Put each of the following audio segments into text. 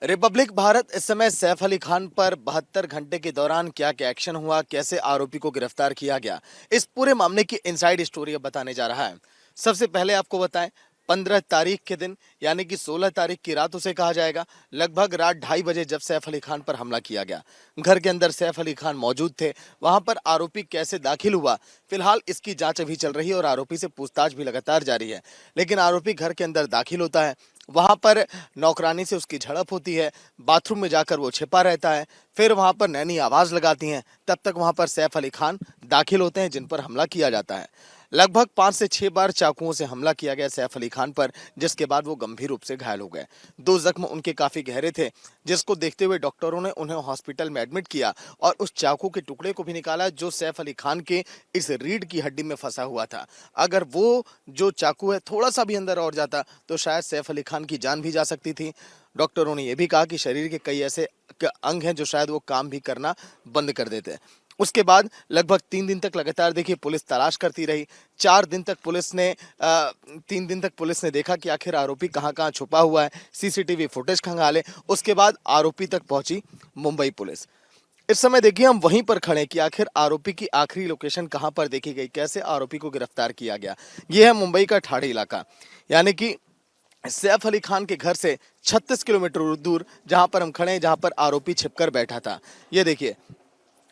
Republic Bharat इस समय सैफ अली खान पर 72 घंटे के दौरान क्या क्या एक्शन हुआ, कैसे आरोपी को गिरफ्तार किया गया, इस पूरे मामले की इनसाइड स्टोरी अब बताने जा रहा है। सबसे पहले आपको बताएं, 15 तारीख के दिन यानी कि 16 तारीख की रात उसे कहा जाएगा, लगभग रात 2:30 बजे जब सैफ अली खान पर हमला किया गया। घर के अंदर सैफ अली खान मौजूद थे। वहां पर आरोपी कैसे दाखिल हुआ, फिलहाल इसकी जांच अभी चल रही है और आरोपी से पूछताछ भी लगातार जारी है। लेकिन आरोपी घर के अंदर दाखिल होता है, वहां पर नौकरानी से उसकी झड़प होती है, बाथरूम में जाकर वो छिपा रहता है, फिर वहां पर नैनी आवाज लगाती हैं, तब तक वहां पर सैफ अली खान दाखिल होते हैं जिन पर हमला किया जाता है। लगभग 5 से 6 बार चाकुओं से हमला किया गया सैफ अली खान पर, जिसके बाद वो गंभीर रूप से घायल हो गए। 2 जख्म उनके काफी गहरे थे, जिसको देखते हुए डॉक्टरों ने उन्हें हॉस्पिटल में एडमिट किया और उस चाकू के टुकड़े को भी निकाला जो सैफ अली खान के इस रीढ़ की हड्डी में फंसा हुआ था। अगर वो जो चाकू है थोड़ा सा भी अंदर और जाता तो शायद सैफ अली खान की जान भी जा सकती थी। डॉक्टरों ने यह भी कहा कि शरीर के कई ऐसे अंग हैं जो शायद वो काम भी करना बंद कर देते हैं। उसके बाद लगभग 3 दिन तक लगातार देखिए पुलिस तलाश करती रही। 3 दिन तक पुलिस ने देखा कि आखिर आरोपी कहाँ कहाँ छुपा हुआ है, सीसीटीवी फुटेज खंगाले। उसके बाद आरोपी तक पहुंची मुंबई पुलिस। इस समय देखिए हम वहीं पर खड़े कि आखिर आरोपी की आखिरी लोकेशन कहां पर देखी गई, कैसे आरोपी को गिरफ्तार किया गया। यह है मुंबई का ठाड़ी इलाका, यानी कि सैफ अली खान के घर से 36 किलोमीटर दूर जहां पर हम खड़े हैं, जहां पर आरोपी छिपकर बैठा था। ये देखिए,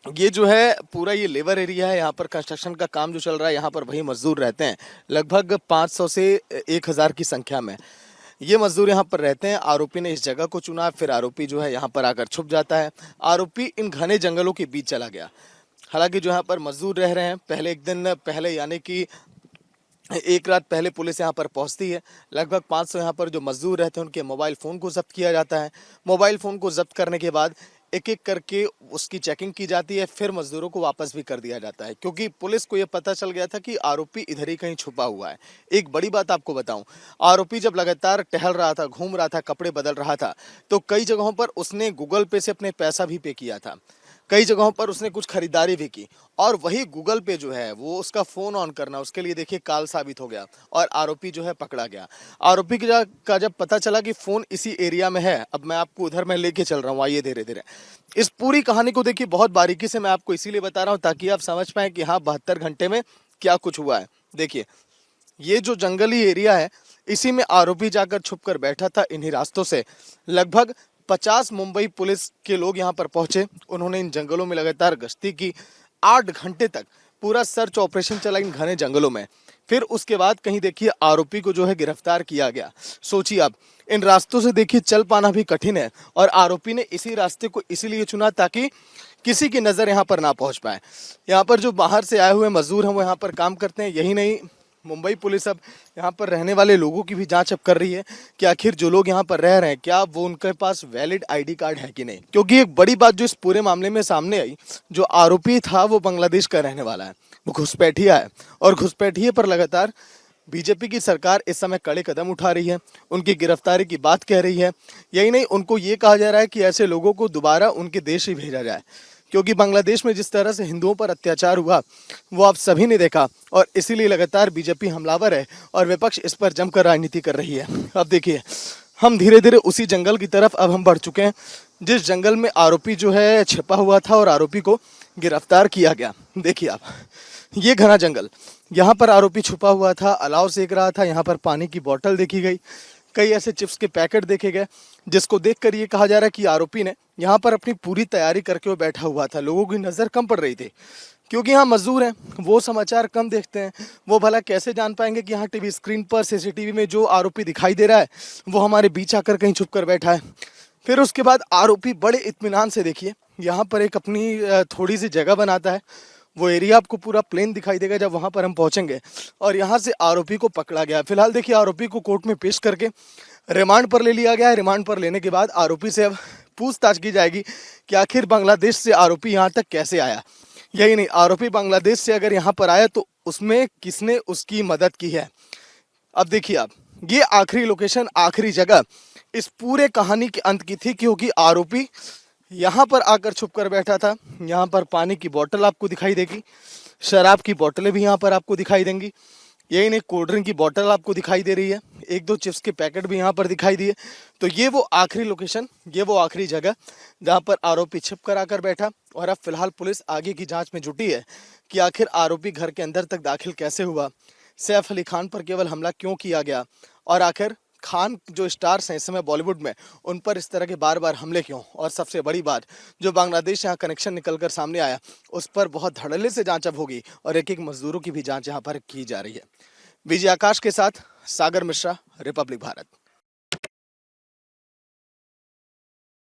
ये जो है पूरा ये लेबर एरिया है, यहाँ पर कंस्ट्रक्शन का काम जो चल रहा है, यहाँ पर वही मजदूर रहते हैं। लगभग 500 से 1000 की संख्या में ये मजदूर यहाँ पर रहते हैं। आरोपी ने इस जगह को चुना, फिर आरोपी जो है यहाँ पर आकर छुप जाता है। आरोपी इन घने जंगलों के बीच चला गया। हालांकि जो यहाँ पर मजदूर रह रहे हैं, पहले एक दिन पहले यानी कि एक रात पहले पुलिस यहाँ पर पहुंचती है। लगभग 500 यहाँ पर जो मजदूर रहते हैं उनके मोबाइल फ़ोन को जब्त किया जाता है। मोबाइल फ़ोन को जब्त करने के बाद एक एक करके उसकी चेकिंग की जाती है, फिर मजदूरों को वापस भी कर दिया जाता है, क्योंकि पुलिस को यह पता चल गया था कि आरोपी इधर ही कहीं छुपा हुआ है। एक बड़ी बात आपको बताऊं, आरोपी जब लगातार टहल रहा था, घूम रहा था, कपड़े बदल रहा था, तो कई जगहों पर उसने गूगल पे से अपने पैसा भी पे किया था। कई जगहों पर उसने कुछ खरीदारी भी की और वही गूगल पे जो है वो उसका फ़ोन ऑन करना उसके लिए देखिए काल साबित हो गया और आरोपी जो है पकड़ा गया। आरोपी का जब पता चला कि फ़ोन इसी एरिया में है, अब मैं आपको उधर मैं लेके चल रहा हूँ, आइए धीरे धीरे। इस पूरी कहानी को देखिए बहुत बारीकी से मैं आपको इसीलिए बता रहा हूँ ताकि आप समझ पाएं कि हाँ 72 घंटे में क्या कुछ हुआ है। देखिए, ये जो जंगली एरिया है, इसी में आरोपी जाकर छुपकर बैठा था। इन्हीं रास्तों से लगभग 50 मुंबई पुलिस के लोग यहाँ पर पहुंचे। उन्होंने इन जंगलों में लगातार गश्ती की। 8 घंटे तक पूरा सर्च ऑपरेशन चला इन घने जंगलों में। फिर उसके बाद कहीं देखिए आरोपी को जो है गिरफ्तार किया गया। सोचिए आप, इन रास्तों से देखिए चल पाना भी कठिन है और आरोपी ने इसी रास्ते को इसीलिए चुना ताकि किसी की नज़र यहाँ पर ना पहुँच पाए। यहाँ पर जो बाहर से आए हुए मजदूर हैं वो यहाँ पर काम करते हैं। यही नहीं, मुंबई पुलिस अब यहाँ पर रहने वाले लोगों की भी जांच अब कर रही है कि आखिर जो लोग यहाँ पर रह रहे हैं क्या वो उनके पास वैलिड आईडी कार्ड है कि नहीं। क्योंकि एक बड़ी बात जो इस पूरे मामले में सामने आई, जो आरोपी था वो बांग्लादेश का रहने वाला है, वो घुसपैठिया है और घुसपैठिए पर लगातार बीजेपी की सरकार इस समय कड़े कदम उठा रही है, उनकी गिरफ्तारी की बात कह रही है। यही नहीं, उनको ये कहा जा रहा है कि ऐसे लोगों को दोबारा उनके देश ही भेजा जाए, क्योंकि बांग्लादेश में जिस तरह से हिंदुओं पर अत्याचार हुआ वो आप सभी ने देखा और इसीलिए लगातार बीजेपी हमलावर है और विपक्ष इस पर जमकर राजनीति कर रही है। अब देखिए, हम धीरे धीरे उसी जंगल की तरफ अब हम बढ़ चुके हैं जिस जंगल में आरोपी जो है छिपा हुआ था और आरोपी को गिरफ्तार किया गया। देखिए आप, ये घना जंगल, यहाँ पर आरोपी छुपा हुआ था, अलाव सेक रहा था। यहाँ पर पानी की बोतल देखी गई, कई ऐसे चिप्स के पैकेट देखे गए जिसको देखकर ये कहा जा रहा है कि आरोपी ने यहाँ पर अपनी पूरी तैयारी करके वो बैठा हुआ था। लोगों की नज़र कम पड़ रही थी क्योंकि यहाँ मजदूर हैं, वो समाचार कम देखते हैं। वो भला कैसे जान पाएंगे कि यहाँ टीवी स्क्रीन पर सीसीटीवी में जो आरोपी दिखाई दे रहा है वो हमारे बीच आकर कहीं छुप कर बैठा है। फिर उसके बाद आरोपी बड़े इत्मीनान से देखिए यहाँ पर एक अपनी थोड़ी सी जगह बनाता है। वो एरिया आपको पूरा प्लेन दिखाई देगा जब वहाँ पर हम पहुँचेंगे और यहाँ से आरोपी को पकड़ा गया। फिलहाल देखिए आरोपी को कोर्ट में पेश करके रिमांड पर ले लिया गया है। रिमांड पर लेने के बाद आरोपी से अब पूछताछ की जाएगी कि आखिर बांग्लादेश से आरोपी यहाँ तक कैसे आया। यही नहीं, आरोपी बांग्लादेश से अगर यहाँ पर आया तो उसमें किसने उसकी मदद की है। अब देखिए आप, ये आखिरी लोकेशन, आखिरी जगह इस पूरे कहानी के अंत की थी, क्योंकि आरोपी यहाँ पर आकर छुप कर बैठा था। यहाँ पर पानी की बोतल आपको दिखाई देगी, शराब की बोतलें भी यहाँ पर आपको दिखाई देंगी। यही नहीं, कोल्ड ड्रिंक की बोतल आपको दिखाई दे रही है। एक दो चिप्स के पैकेट भी यहाँ पर दिखाई दिए। तो ये वो आखिरी लोकेशन, ये वो आखिरी जगह जहाँ पर आरोपी छिप कर आकर बैठा। और अब फिलहाल पुलिस आगे की जांच में जुटी है कि आखिर आरोपी घर के अंदर तक दाखिल कैसे हुआ, सैफ अली खान पर केवल हमला क्यों किया गया, और आखिर खान जो स्टार्स हैं इस समय बॉलीवुड में, उन पर इस तरह के बार बार हमले क्यों। और सबसे बड़ी बात, जो बांग्लादेश यहाँ कनेक्शन निकलकर सामने आया, उस पर बहुत धड़ल्ले से जांच अब होगी और एक एक मजदूरों की भी जांच यहाँ पर की जा रही है। विजय आकाश के साथ सागर मिश्रा, रिपब्लिक भारत।